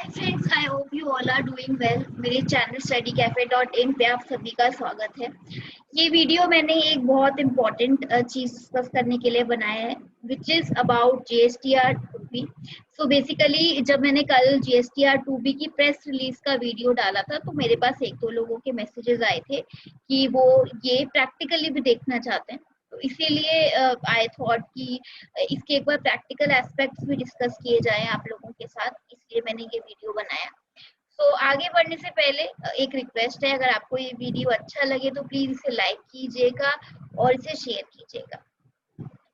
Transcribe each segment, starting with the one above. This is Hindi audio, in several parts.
Hi friends, I hope you all are doing well. मेरे चैनल studycafe.in पे आप सभी का स्वागत है। ये वीडियो मैंने एक बहुत इम्पोर्टेंट चीज डिस्कस करने के लिए बनाया है, which is about GSTR 2B। So basically जब मैंने कल GSTR 2B की प्रेस रिलीज का वीडियो डाला था तो मेरे पास एक दो लोगों के मैसेजेस आए थे कि वो ये प्रैक्टिकली भी देखना चाहते हैं। तो इसीलिए आई थॉट कि इसके एक बार प्रैक्टिकल एस्पेक्ट्स भी डिस्कस किए जाएं आप लोगों के साथ, इसलिए मैंने ये वीडियो बनाया। तो आगे बढ़ने से पहले एक रिक्वेस्ट है, अगर आपको ये वीडियो अच्छा लगे तो प्लीज इसे लाइक कीजिएगा और इसे शेयर कीजिएगा।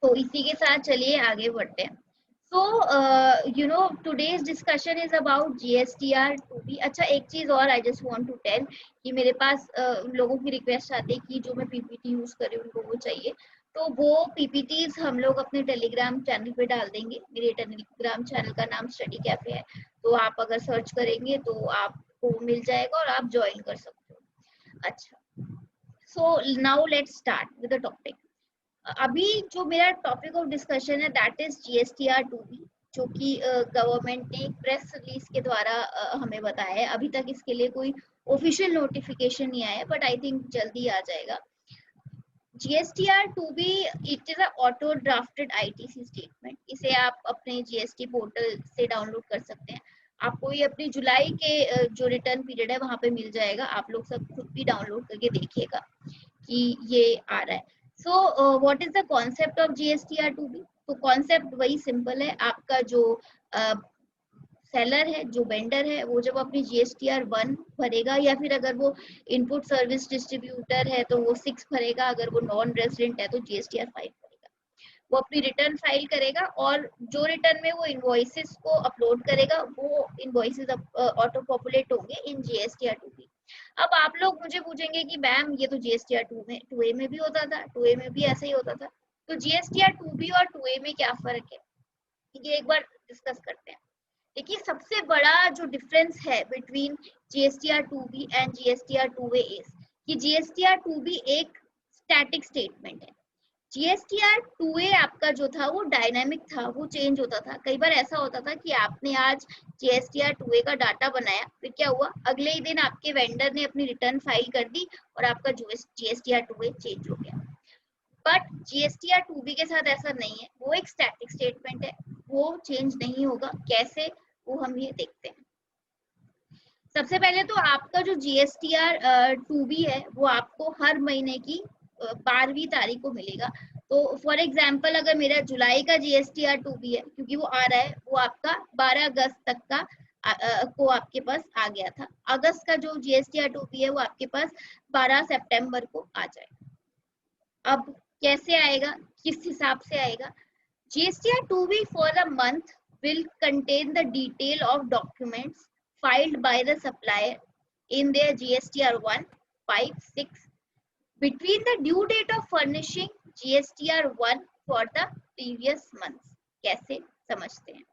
तो इसी के साथ चलिए आगे बढ़ते हैं। So today's discussion is about GSTR 2B। अच्छा, एक चीज और I just want to tell कि मेरे पास लोगों की रिक्वेस्ट आती है कि जो मैं पीपीटी यूज कर रही हूँ उनको वो चाहिए, तो वो पीपीटीज हम लोग अपने टेलीग्राम चैनल पे डाल देंगे। मेरे टेलीग्राम चैनल का नाम स्टडी कैफे है, तो आप अगर सर्च करेंगे तो आपको मिल जाएगा और आप ज्वाइन कर सकते हो। अच्छा, so now let's start with the topic. अभी जो मेरा टॉपिक ऑफ डिस्कशन है दैट इज GSTR 2B, जो कि गवर्नमेंट ने प्रेस रिलीज के द्वारा हमें बताया है। अभी तक इसके लिए कोई ऑफिशियल नोटिफिकेशन नहीं आया है, बट आई थिंक जल्दी आ जाएगा। GSTR 2B it is a auto drafted ITC statement. इसे आप अपने GST पोर्टल से डाउनलोड कर सकते हैं। आपको ये अपनी जुलाई के जो रिटर्न पीरियड है वहां पे मिल जाएगा। आप लोग सब खुद भी डाउनलोड करके देखिएगा कि ये आ रहा है। So what is the concept of GSTR 2B? तो कॉन्सेप्ट वही सिंपल है। आपका जो सेलर है, जो वेंडर है, वो जब अपनी GSTR 1 भरेगा, या फिर अगर वो इनपुट सर्विस डिस्ट्रीब्यूटर है तो वो 6 भरेगा, अगर वो नॉन रेजिडेंट है तो GSTR 5 भरेगा। वो अपनी रिटर्न फाइल करेगा और जो रिटर्न में वो इनवॉइसेस को अपलोड करेगा वो इनवॉइसेस ऑटो पॉपुलेट होंगे इन GSTR 2B। अब आप लोग मुझे पूछेंगे कि मैम ये तो GSTR 2A में भी होता था, 2A में भी ऐसा ही होता था, तो GSTR 2B और 2A में क्या फर्क है, ये एक बार डिस्कस करते हैं। देखिए, सबसे बड़ा जो डिफरेंस है between GSTR 2B and GSTR 2A is कि GSTR 2B एक स्टैटिक स्टेटमेंट है। GSTR 2A आपका जो था वो डायनामिक था, वो चेंज होता था। कई बार ऐसा होता था कि आपने आज GSTR 2A का डाटा बनाया, फिर क्या हुआ, अगले ही दिन आपके वेंडर ने अपनी रिटर्न फाइल कर दी और आपका GSTR 2A चेंज हो गया। बट GSTR 2B के साथ ऐसा नहीं है, वो एक स्टैटिक स्टेटमेंट है, वो चेंज नहीं होगा। कैसे, वो हम ये देखते हैं। सबसे पहले तो आपका जो GSTR 2B है वो आपको हर महीने की 12वीं तारीख को मिलेगा। तो फॉर एग्जाम्पल अगर मेरा जुलाई का GSTR 2B है, क्योंकि वो आ रहा है, वो आपका 12 अगस्त तक का को आपके पास आ गया था। अगस्त का जो GSTR 2B है वो आपके पास 12 सितंबर को आ जाएगा। अब कैसे आएगा, किस हिसाब से आएगा? GSTR 2B for the month will contain the detail of documents filed by the supplier in their GSTR 1, 5, 6 between the due date of furnishing GSTR 1 for the previous months। कैसे समझते हैं?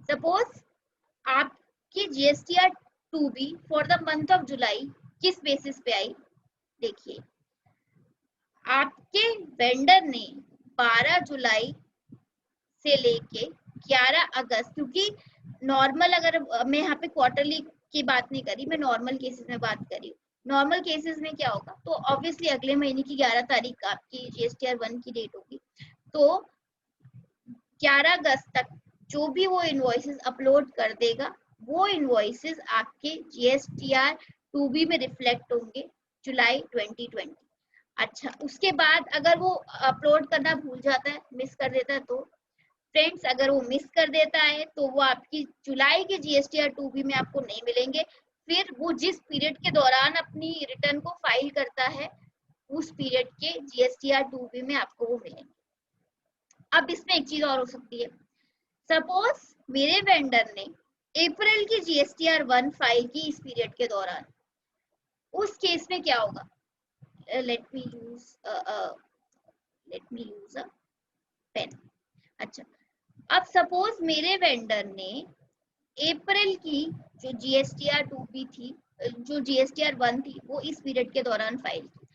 सपोज आपकी GSTR 2B for the month of जुलाई किस बेसिस पे आई? देखिए, आपके वेंडर ने 12 जुलाई से लेके 11 अगस्त, क्योंकि नॉर्मल, अगर मैं यहाँ पे क्वार्टरली की बात नहीं करी, मैं नॉर्मल केसेस में बात करी। नॉर्मल केसेस में क्या होगा, तो ऑब्वियसली अगले महीने की 11 तारीख आपकी GSTR 1 की डेट होगी। तो 11 अगस्त तक जो भी वो इनवॉइसेस अपलोड कर देगा, वो इनवॉइसेस आपके GSTR 2B में रिफ्लेक्ट होंगे जुलाई 2020। अच्छा, उसके बाद अगर वो अपलोड करना भूल जाता है, मिस कर देता है, तो फ्रेंड्स अगर वो मिस कर देता है तो वो आपकी जुलाई के GSTR 2B में आपको नहीं मिलेंगे। फिर वो जिस पीरियड के दौरान अपनी रिटर्न को फाइल करता है, उस पीरियड के GSTR 2B में आपको वो मिलेंगे। अब इसमें एक चीज और हो सकती है। सपोज मेरे वेंडर ने अप्रैल की GSTR 1 फाइल की इस पीरियड के दौरान, उस केस में क्या होगा? Let me use a pen. अच्छा, अब सपोज मेरे वेंडर ने अप्रैल की जो GSTR 2B थी, जो GSTR 1 थी, वो इस पीरियड के दौरान फाइल की,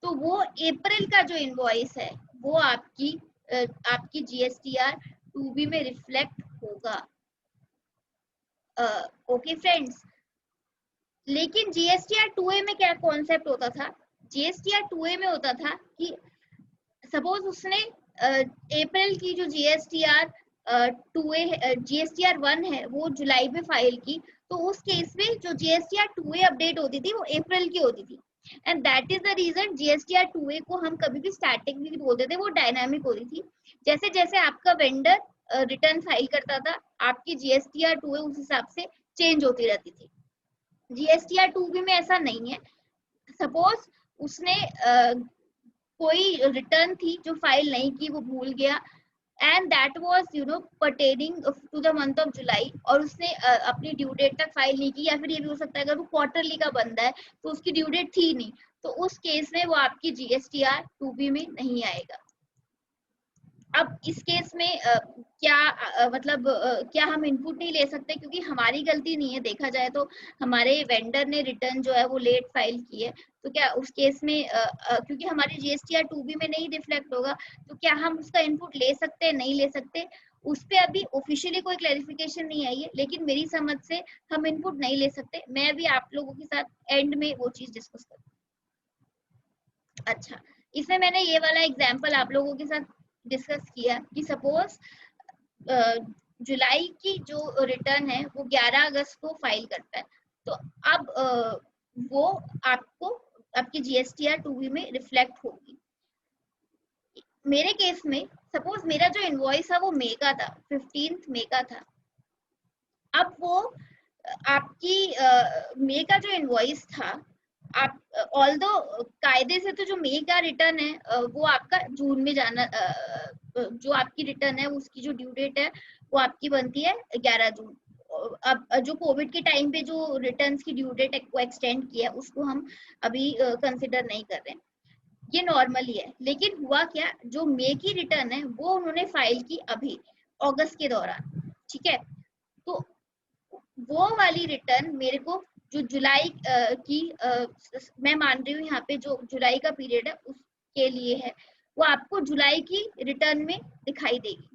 तो वो अप्रैल का जो इनवॉइस है वो आपकी GSTR 2B में रिफ्लेक्ट होगा। ओके फ्रेंड्स, लेकिन जीएसटीआर 2A में क्या कॉन्सेप्ट होता था? जीएसटीआर 2A में होता था कि सपोज उसने अप्रैल की जो जीएसटीआर 2A जीएसटीआर 1 है वो जुलाई में फाइल की, तो उस केस में जो जीएसटीआर 2A अपडेट होती थी वो अप्रैल की होती थी। And that is the reason GSTR 2A को हम कभी भी स्टैटिक नहीं बोलते थे, वो डायनामिक होती थी। जैसे जैसे आपका वेंडर रिटर्न फाइल करता था, आपकी जीएसटीआर 2A उस हिसाब से चेंज होती रहती थी। जीएसटीआर 2B में ऐसा नहीं है। सपोज उसने कोई रिटर्न थी जो फाइल नहीं की, वो भूल गया, and that was pertaining to the month of July, और उसने अपनी ड्यू डेट तक फाइल नहीं की, या फिर ये भी हो सकता है अगर वो क्वार्टरली का बंदा है तो उसकी ड्यू डेट थी नहीं, तो उस केस में वो आपकी जीएसटीआर 2B में नहीं आएगा। अब इस केस में क्या मतलब क्या हम इनपुट नहीं ले सकते? क्योंकि हमारी गलती नहीं है, देखा जाए तो हमारे वेंडर ने रिटर्न जो है वो लेट फाइल की है, तो क्या उस केस में क्योंकि हमारी जीएसटीआर 2B में नहीं रिफ्लेक्ट होगा, तो क्या हम उसका इनपुट ले सकते हैं? नहीं ले सकते। उस पर अभी ऑफिशियली कोई क्लैरिफिकेशन नहीं आई है, लेकिन मेरी समझ से हम इनपुट नहीं ले सकते। मैं भी आप लोगों के साथ एंड में वो चीज डिस्कस करूँ। अच्छा, इसमें मैंने ये वाला एग्जाम्पल आप लोगों के साथ डिस्कस किया कि सपोज जुलाई की जो रिटर्न है वो 11 अगस्त को फाइल करता है, तो अब वो आपको आपकी जीएसटीआर 2B में रिफ्लेक्ट होगी। मेरे केस में सपोज मेरा जो इनवॉइस था वो मई का था, 15 मई का था। अब वो आपकी मई का जो इनवॉइस था, आप ऑल्दो कायदे से तो जो मई का रिटर्न है वो आपका जून में जाना, जो आपकी रिटर्न है उसकी जो ड्यू डेट है वो आपकी बनती है 11 जून। अब जो कोविड के टाइम पे जो रिटर्न्स की ड्यू डेट को एक्सटेंड किया उसको हम अभी कंसिडर नहीं कर रहे हैं, ये नॉर्मली है। लेकिन हुआ क्या, जो मई की रिटर्न है वो उन्होंने फाइल की अभी अगस्त के दौरान, ठीक है? तो वो वाली रिटर्न मेरे को जो जुलाई की मैं मान रही हूँ यहाँ पे जो जुलाई का पीरियड है उसके लिए है, वो आपको जुलाई की रिटर्न में दिखाई देगी,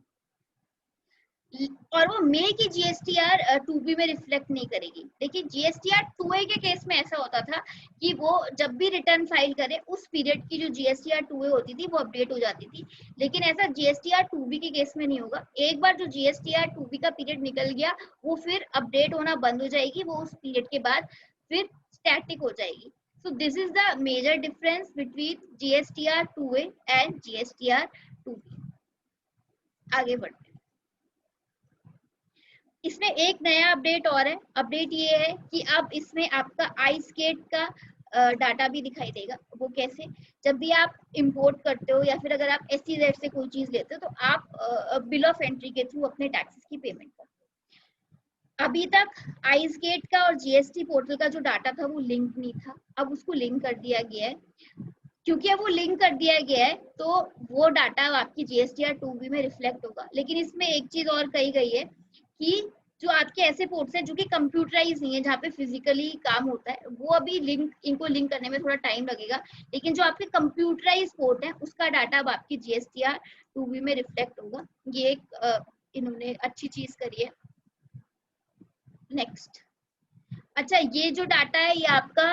और वो मई की जीएसटीआर 2B में रिफ्लेक्ट नहीं करेगी। लेकिन जीएसटीआर 2A के केस में ऐसा होता था कि वो जब भी रिटर्न फाइल करे उस पीरियड की जो जीएसटीआर 2A होती थी वो अपडेट हो जाती थी। लेकिन ऐसा जीएसटीआर 2B के केस में नहीं होगा। एक बार जो जीएसटीआर 2B का पीरियड निकल गया वो फिर अपडेट होना बंद हो जाएगी, वो उस पीरियड के बाद फिर स्टैटिक हो जाएगी। So this is the major difference between GSTR 2A and GSTR 2B. आगे बढ़ते हैं। इसमें एक नया अपडेट और है। अपडेट ये है कि अब इसमें आपका आईस्केट का डाटा भी दिखाई देगा। वो कैसे? जब भी आप इंपोर्ट करते हो या फिर अगर आप SEZ से कोई चीज लेते हो तो आप बिल ऑफ एंट्री के थ्रू अपने टैक्सेस की पेमेंट करते हो। अभी तक आईस्केट का और जीएसटी पोर्टल का जो डाटा था वो लिंक नहीं था, अब उसको लिंक कर दिया गया है। क्योंकि अब वो लिंक कर दिया गया है तो वो डाटा आपकी जीएसटीआर 2B में रिफ्लेक्ट होगा। लेकिन इसमें एक चीज और कही गई है कि जो आपके ऐसे पोर्ट्स हैं जो कि कंप्यूटराइज नहीं है, जहाँ पे फिजिकली काम होता है, वो अभी इनको लिंक करने में थोड़ा टाइम लगेगा। लेकिन जो आपके कंप्यूटराइज पोर्ट है उसका डाटा अब आपकी जीएसटीआर 2B में रिफ्लेक्ट होगा। ये एक इन्होंने अच्छी चीज करी है। नेक्स्ट, अच्छा, ये जो डाटा है ये आपका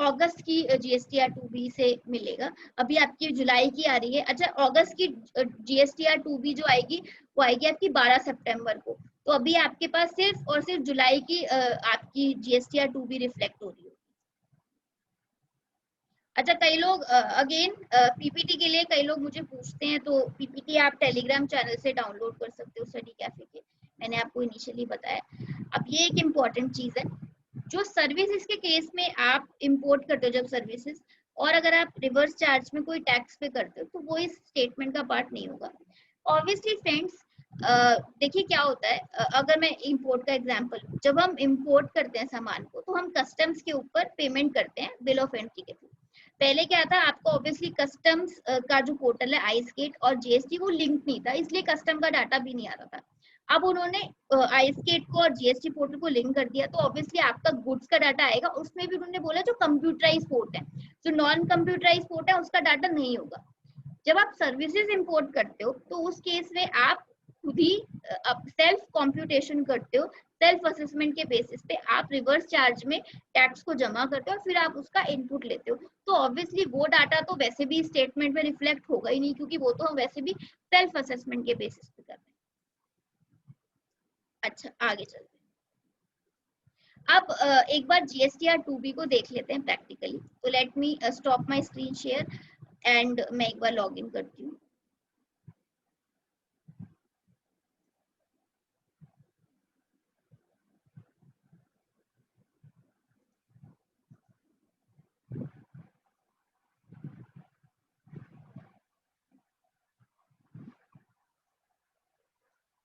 अगस्त की जीएसटीआर 2B से मिलेगा। अभी आपकी जुलाई की आ रही है। अच्छा, अगस्त की जीएसटीआर 2B जो आएगी वो आएगी आपकी 12 सितंबर को। तो अभी आपके पास सिर्फ और सिर्फ जुलाई की आपकी जीएसटीआर 2B रिफ्लेक्ट हो रही है। अच्छा, कई लोग अगेन पीपीटी के लिए कई लोग मुझे पूछते हैं, तो पीपीटी आप टेलीग्राम चैनल से डाउनलोड कर सकते हो स्टडी कैफे के, मैंने आपको इनिशियली बताया। अब ये एक इम्पॉर्टेंट चीज है, जो सर्विसेज के केस में आप इंपोर्ट करते हो जब सर्विसेज, और अगर आप रिवर्स चार्ज में कोई टैक्स पे करते हो तो वो इस स्टेटमेंट का पार्ट नहीं होगा। ऑब्वियसली फ्रेंड्स, देखिए क्या होता है, अगर मैं इंपोर्ट का एग्जांपल, जब हम इंपोर्ट करते हैं सामान को तो हम कस्टम्स के ऊपर पेमेंट करते हैं बिल ऑफ एंट्री के थ्रू। पहले क्या था, आपको ऑब्वियसली कस्टम्स का जो पोर्टल है आईस्केट और जीएसटी वो लिंक नहीं था, इसलिए कस्टम का डाटा भी नहीं आता था। अब उन्होंने आईस्केट को और जीएसटी पोर्टल को लिंक कर दिया, तो ऑब्वियसली आपका गुड्स का डाटा आएगा। उसमें भी उन्होंने बोला जो कंप्यूटराइज पोर्ट है, जो नॉन कंप्यूटराइज पोर्ट है उसका डाटा नहीं होगा। जब आप सर्विसेज इंपोर्ट करते हो तो उस केस में आप खुद ही आप सेल्फ कॉम्प्यूटेशन करते हो, सेल्फ असेसमेंट के बेसिस पे आप रिवर्स चार्ज में टैक्स को जमा करते हो और फिर आप उसका इनपुट लेते हो। तो ऑब्वियसली वो डाटा तो वैसे भी स्टेटमेंट में रिफ्लेक्ट होगा ही नहीं, क्योंकि वो तो हम वैसे भी सेल्फ असेसमेंट के बेसिस पे कर रहे हैं। अच्छा, आगे चलते हैं। अब एक बार जीएसटीआर 2B को देख लेते हैं प्रैक्टिकली। तो let me stop my screen share and मैं एक बार लॉग इन करती हूँ।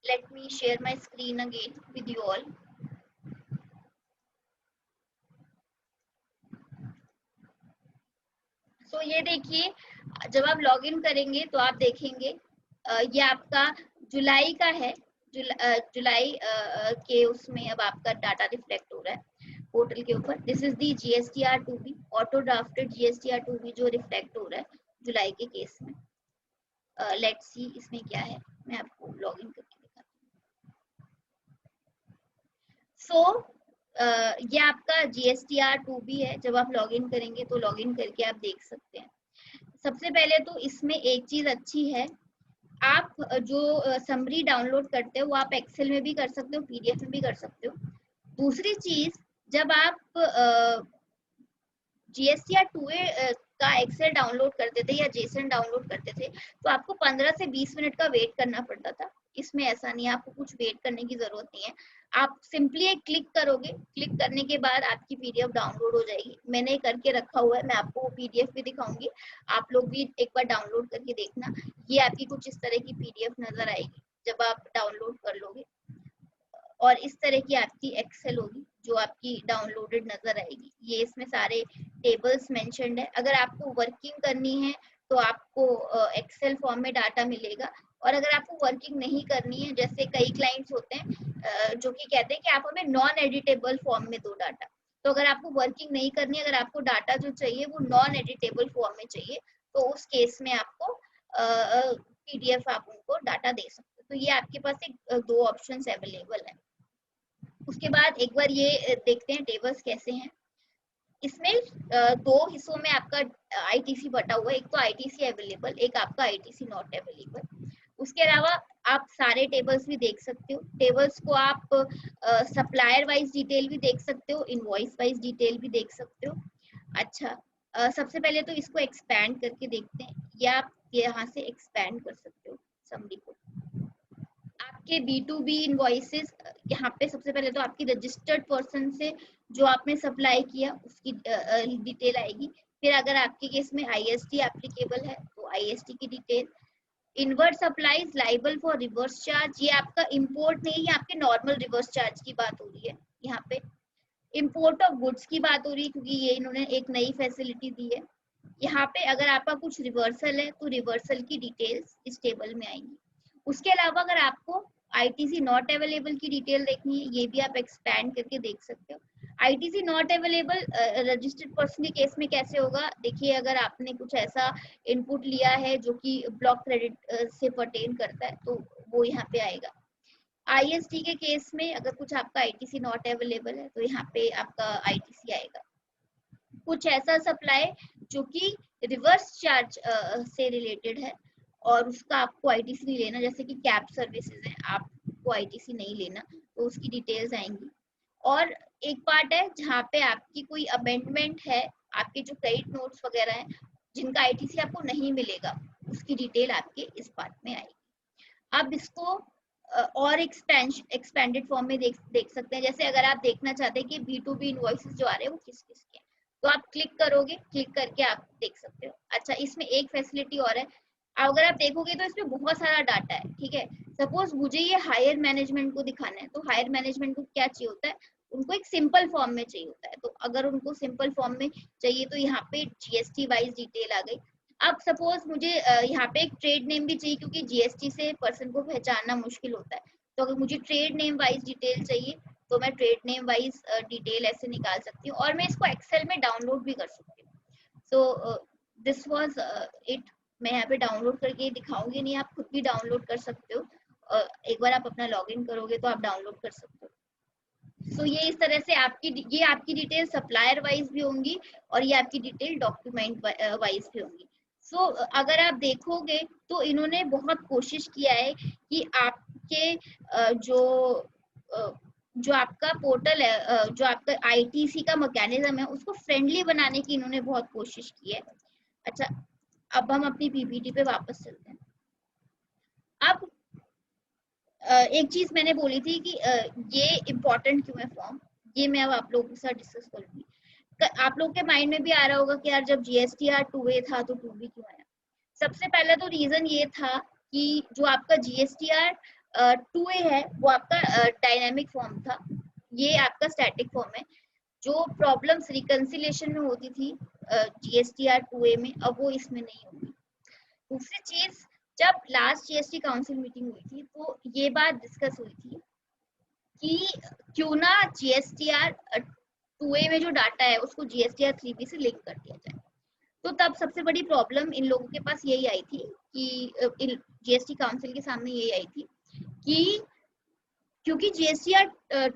Let me share my screen again with you all. So ये देखिए, जब आप लॉग इन करेंगे तो आप देखेंगे ये आपका जुलाई का है। जुलाई के उसमें अब आपका डाटा रिफ्लेक्ट हो रहा है पोर्टल के ऊपर। This is the GSTR 2B, auto drafted GSTR 2B जो रिफ्लेक्ट हो रहा है जुलाई के केस में। लेट्स सी इसमें क्या है, मैं आपको लॉग इन करके दिखाती हूँ। सो ये आपका जीएसटीआर 2B है। जब आप लॉग इन करेंगे तो लॉग इन करके आप देख सकते हैं। सबसे पहले तो इसमें एक चीज अच्छी है, आप जो समरी डाउनलोड करते हो वो आप एक्सेल में भी कर सकते हो, पीडीएफ में भी कर सकते हो। दूसरी चीज, जब आप जीएसटीआर 2A का एक्सेल डाउनलोड करते थे या जेसन डाउनलोड करते थे तो आपको 15 से 20 मिनट का वेट करना पड़ता था। इसमें ऐसा नहीं है, आपको कुछ वेट करने की जरूरत नहीं है। आप सिंपली एक क्लिक करोगे, क्लिक करने के बाद आपकी पीडीएफ डाउनलोड हो जाएगी। मैंने करके रखा हुआ है, मैं आपको वो पीडीएफ भी दिखाऊंगी, आप लोग भी एक बार डाउनलोड करके देखना। ये आपकी कुछ इस तरह की पीडीएफ नजर आएगी जब आप डाउनलोड कर लोगे, और इस तरह की आपकी एक्सेल होगी जो आपकी डाउनलोडेड नजर आएगी। ये इसमें सारे टेबल्स मेंशन्ड है। अगर आपको वर्किंग करनी है तो आपको एक्सेल फॉर्म में डाटा मिलेगा, और अगर आपको वर्किंग नहीं करनी है, जैसे कई क्लाइंट्स होते हैं जो कि कहते हैं कि आप हमें नॉन एडिटेबल फॉर्म में दो डाटा, तो अगर आपको वर्किंग नहीं करनी है, अगर आपको डाटा जो चाहिए वो नॉन एडिटेबल फॉर्म में चाहिए, तो उस केस में आपको पीडीएफ आप उनको डाटा दे सकते हो। तो ये आपके पास एक दो ऑप्शंस अवेलेबल है। उसके बाद एक बार ये देखते हैं टेबल्स कैसे हैं। इसमें दो हिस्सों में आपका आईटीसी बटा हुआ है, एक तो आईटीसी अवेलेबल, एक आपका आईटीसी नॉट अवेलेबल। उसके अलावा आप सारे टेबल्स भी देख सकते हो। टेबल्स को आप सप्लायर वाइज डिटेल भी देख सकते हो, इनवॉइस वाइज डिटेल भी देख सकते हो। अच्छा, सबसे पहले तो इसको एक्सपैंड करके देखते हैं, या आप यहाँ से एक्सपैंड कर सकते हो समरी को। आपके B2B इनवॉइसेस, यहाँ पे सबसे पहले तो आपकी रजिस्टर्ड पर्सन से जो आपने सप्लाई किया उसकी डिटेल आएगी। फिर अगर आपके केस में आईएसटी एप्लीकेबल है तो आईएसटी की detail. Inward supplies liable for reverse charge, ये आपका इंपोर्ट नहीं है, आपके नॉर्मल रिवर्स चार्ज की बात हो रही है यहाँ पे। इंपोर्ट ऑफ गुड्स की बात हो रही है क्योंकि ये इन्होंने एक नई फैसिलिटी दी है। यहाँ पे अगर आपका कुछ रिवर्सल है तो रिवर्सल की डिटेल्स इस टेबल में आएंगी। उसके अलावा अगर आपको आईटीसी नॉट अवेलेबल की डिटेल देखनी है, ये भी आप एक्सपैंड करके देख सकते हो। ITC not available registered person के केस में कैसे होगा, देखिए अगर आपने कुछ ऐसा इनपुट लिया है जो कि ब्लॉक क्रेडिट से पर्टेन करता है तो वो यहाँ पे आएगा। आईएसटी के केस में अगर कुछ आपका आईटीसी नॉट अवेलेबल है तो यहाँ पे आपका आईटीसी आएगा। कुछ ऐसा सप्लाई जो कि रिवर्स चार्ज से रिलेटेड है और उसका आपको आईटीसी नहीं लेना, जैसे कि कैब सर्विसेज है, आपको आईटीसी नहीं लेना, तो उसकी डिटेल्स आएंगी। और एक पार्ट है जहाँ पे आपकी कोई अमेंडमेंट है, आपके जो क्रेडिट नोट्स वगैरह हैं जिनका आईटीसी आपको नहीं मिलेगा, उसकी डिटेल आपके इस पार्ट में आएगी। अब इसको और एक्सपेंडेड फॉर्म में देख सकते हैं। जैसे अगर आप देखना चाहते हैं कि B2B इनवॉइसेस जो आ रहे हैं वो किस किस के, तो आप क्लिक करोगे, क्लिक करके आप देख सकते हो। अच्छा, इसमें एक फैसिलिटी और है, अगर आप देखोगे तो इसमें बहुत सारा डाटा है, ठीक है। सपोज मुझे ये हायर मैनेजमेंट को दिखाना है, तो हायर मैनेजमेंट को क्या चाहिए होता है, उनको एक सिंपल फॉर्म में चाहिए होता है। तो अगर उनको सिंपल फॉर्म में चाहिए तो यहाँ पे जीएसटी वाइज डिटेल आ गई। अब सपोज मुझे यहाँ पे एक ट्रेड नेम भी चाहिए क्योंकि जीएसटी से पर्सन को पहचानना मुश्किल होता है, तो अगर मुझे ट्रेड नेम वाइज डिटेल चाहिए तो मैं ट्रेड नेम वाइज डिटेल ऐसे निकाल सकती हूँ, और मैं इसको एक्सेल में डाउनलोड भी कर सकती हूँ। So this was it. मैं यहाँ पे डाउनलोड करके दिखाऊंगी नहीं, आप खुद भी डाउनलोड कर सकते हो। एक बार आप अपना लॉगिन करोगे तो आप डाउनलोड कर सकते हो। सो ये इस तरह से आपकी डिटेल सप्लायर वाइज भी होंगी और ये आपकी डिटेल डॉक्यूमेंट वाइज भी होंगी। सो अगर आप देखोगे तो इन्होंने बहुत कोशिश किया है कि आपके जो आपका पोर्टल है, जो आपका आईटीसी का मैकेनिज्म है, उसको फ्रेंडली बनाने की इन्होंने बहुत कोशिश की है। अच्छा, अब हम अपनी पीपीटी पे वापस चलते हैं। अब एक चीज मैंने बोली थी कि ये इम्पोर्टेंट क्यों है फॉर्म, ये मैं अब आप लोगों के साथ डिस्कस करूंगी। आप लोग के माइंड में भी आ रहा होगा कि यार जब जीएसटीआर 2A था तो 2B क्यों आया। सबसे पहले तो रीजन ये था कि जो आपका जीएसटीआर 2A है वो आपका डायनेमिक फॉर्म था, ये आपका स्टैटिक फॉर्म है। जो प्रॉब्लम्स रिकंसिलिएशन में होती थी जीएसटीआर 2A में, अब वो इसमें नहीं होगी। दूसरी चीज, जब लास्ट जीएसटी काउंसिल मीटिंग हुई थी तो ये बात डिस्कस हुई थी कि क्यों ना जीएसटीआर 2A में जो डाटा है उसको जीएसटीआर 3B से लिंक कर दिया जाए। तो तब सबसे बड़ी प्रॉब्लम इन लोगों के पास यही आई थी कि जीएसटी काउंसिल के सामने यही आई थी कि क्योंकि जीएसटीआर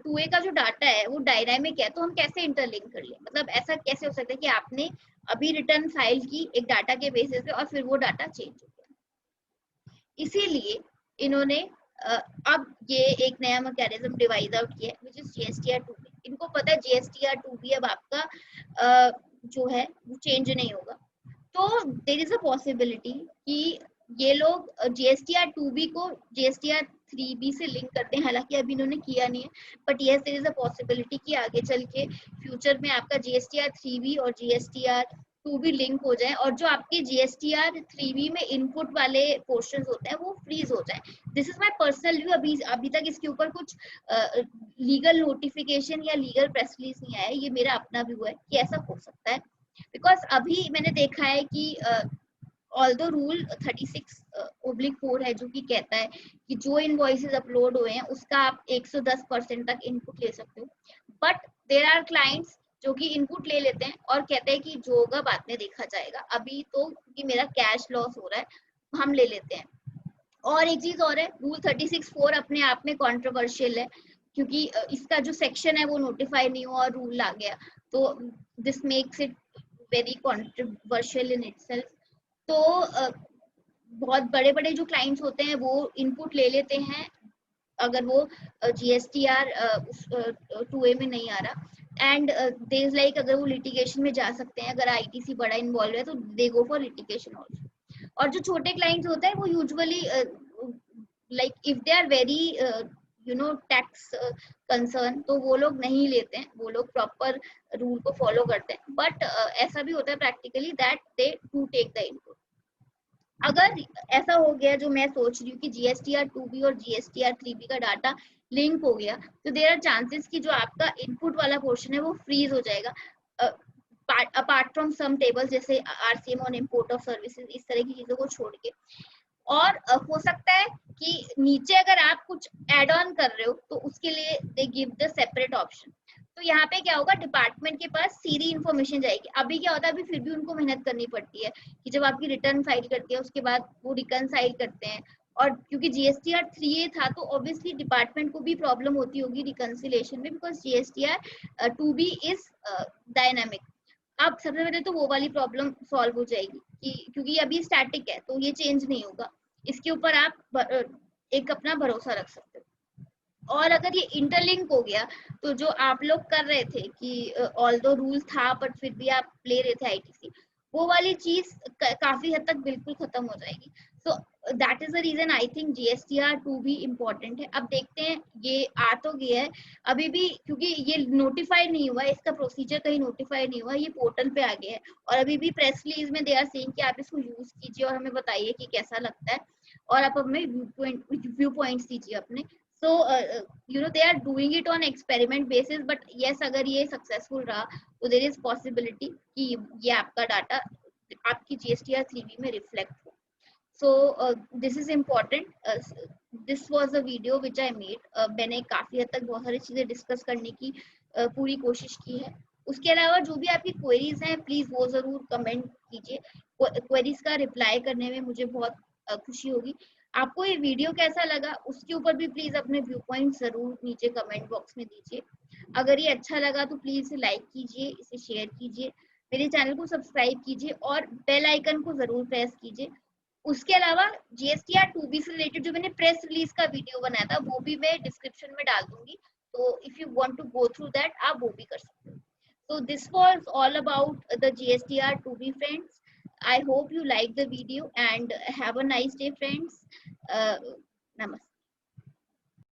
2A का जो डाटा है वो डायनामिक है, तो हम कैसे इंटरलिंक कर ले। मतलब ऐसा कैसे हो सकता है कि आपने अभी रिटर्न फाइल की एक डाटा के बेसिस पे और फिर वो डाटा चेंज हो गया। इसीलिए इन्होंने अब ये एक नया मैकेनिज्म डिवाइस आउट किया है व्हिच इज जीएसटीआर 2B। इनको पता है जीएसटीआर 2B अब आपका जो है वो चेंज नहीं होगा। तो देयर इज अ पॉसिबिलिटी कि ये लोग जीएसटीआर 2B को जीएसटीआर 3B से लिंक करते हैं, हालांकि अभी इन्होंने किया नहीं है, but yes there is a possibility कि आगे चल के फ्यूचर में आपका जीएसटीआर 3B और जीएसटीआर 2B लिंक हो जाए और जो आपके जीएसटीआर 3B में इनपुट वाले पोर्शंस होते हैं वो फ्रीज हो जाए। This is my personal view. अभी तक इसके ऊपर कुछ लीगल नोटिफिकेशन या लीगल प्रेस रिलीज नहीं आया है, ये मेरा अपना व्यू है कि ऐसा हो सकता है। बिकॉज अभी मैंने देखा है कि ऑल्दो रूल 36/4 है जो कि कहता है कि जो इनवॉइसेस अपलोड हुए हैं उसका आप 110% तक इनपुट ले सकते हो, बट देयर आर क्लाइंट्स जो कि इनपुट ले लेते हैं और कहते हैं कि जो होगा बाद में देखा जाएगा, अभी तो कि मेरा कैश लॉस हो रहा है हम ले लेते हैं। और एक चीज और है, रूल 36/4 अपने आप में कॉन्ट्रोवर्शियल है क्योंकि इसका जो सेक्शन है वो नोटिफाई नहीं हुआ और रूल आ गया, तो this makes it very controversial in itself. तो बहुत बड़े बड़े जो क्लाइंट्स होते हैं वो इनपुट ले लेते हैं अगर वो जीएसटीआर 2A में नहीं आ रहा, एंड देयर इज लाइक अगर वो लिटिगेशन में जा सकते हैं, अगर आईटीसी बड़ा इन्वॉल्व है तो they go for litigation also. और जो छोटे क्लाइंट्स होते हैं वो usually like if they are very tax concern तो वो लोग नहीं लेते हैं, वो लोग प्रॉपर रूल को फॉलो करते हैं, बट ऐसा भी होता है practically that they do take the input. अगर ऐसा हो गया जो मैं सोच रही हूँ कि जीएसटीआर 2B और जीएसटीआर 3B का डाटा लिंक हो गया, तो देयर आर चांसेस कि जो आपका इनपुट वाला पोर्शन है वो फ्रीज हो जाएगा, अपार्ट फ्रॉम सम टेबल्स जैसे RCM on import of services, इस तरह की चीजों को छोड़ के। और हो सकता है कि नीचे अगर आप कुछ एड ऑन कर रहे हो तो उसके लिए they give the separate option. तो यहाँ पे क्या होगा, डिपार्टमेंट के पास सीधी इन्फॉर्मेशन जाएगी। अभी क्या होता है, अभी फिर भी उनको मेहनत करनी पड़ती है कि जब आपकी रिटर्न फाइल करती है उसके बाद वो रिकनसाइल करते हैं, और क्योंकि जीएसटीआर 3A था तो ऑब्वियसली डिपार्टमेंट को भी प्रॉब्लम होती होगी रिकनसिलेशन में, because GSTR 2B is dynamic. अब सबसे पहले तो वो वाली प्रॉब्लम सॉल्व हो जाएगी कि क्योंकि अभी स्टैटिक है तो ये चेंज नहीं होगा, इसके ऊपर आप एक अपना भरोसा रख सकते हो। और अगर ये इंटरलिंक हो गया तो जो आप लोग कर रहे थे कि ऑल्दो रूल था बट फिर भी आप ले रहे थे आईटीसी, वो वाली चीज काफी हद तक बिल्कुल खत्म हो जाएगी। So that is the reason I think GSTR 2B important है। अब देखते हैं, ये आ तो गया है अभी भी, क्योंकि ये नोटिफाइड नहीं हुआ है, इसका प्रोसीजर कहीं नोटिफाइड नहीं हुआ, ये पोर्टल पे आ गया है और अभी भी प्रेस रिलीज में दे आर सेइंग कि आप इसको यूज कीजिए और हमें बताइए कि कैसा लगता है और आप हमें व्यू पॉइंट्स दीजिए अपने। सो they are doing it on experiment basis, but yes अगर ये सक्सेसफुल रहा तो there is possibility कि ये आपका डाटा आपकी जीएसटीआर 3B में रिफ्लेक्ट हो। So this is important. This was a video which I made. मैंने काफी हद तक बहुत सारी चीजें डिस्कस करने की पूरी कोशिश की है। उसके अलावा जो भी आपकी क्वेरीज हैं प्लीज वो जरूर कमेंट कीजिए, क्वेरीज का रिप्लाई करने में मुझे बहुत खुशी होगी। आपको ये वीडियो कैसा लगा उसके ऊपर भी प्लीज अपने व्यू पॉइंट जरूर नीचे कमेंट बॉक्स में दीजिए। अगर ये अच्छा लगा तो प्लीज इसे लाइक कीजिए, इसे शेयर कीजिए, मेरे चैनल को सब्सक्राइब कीजिए और बेल आइकन को जरूर प्रेस कीजिए। उसके अलावा जीएसटीआर 2B से रिलेटेड जो मैंने प्रेस रिलीज का वीडियो बनाया था वो भी मैं डिस्क्रिप्शन में डाल दूंगी, तो if you want to go through that आप वो भी कर सकते हो। So this was all about the GSTR 2B friends. I hope you like the video and have a nice day friends. Namaste.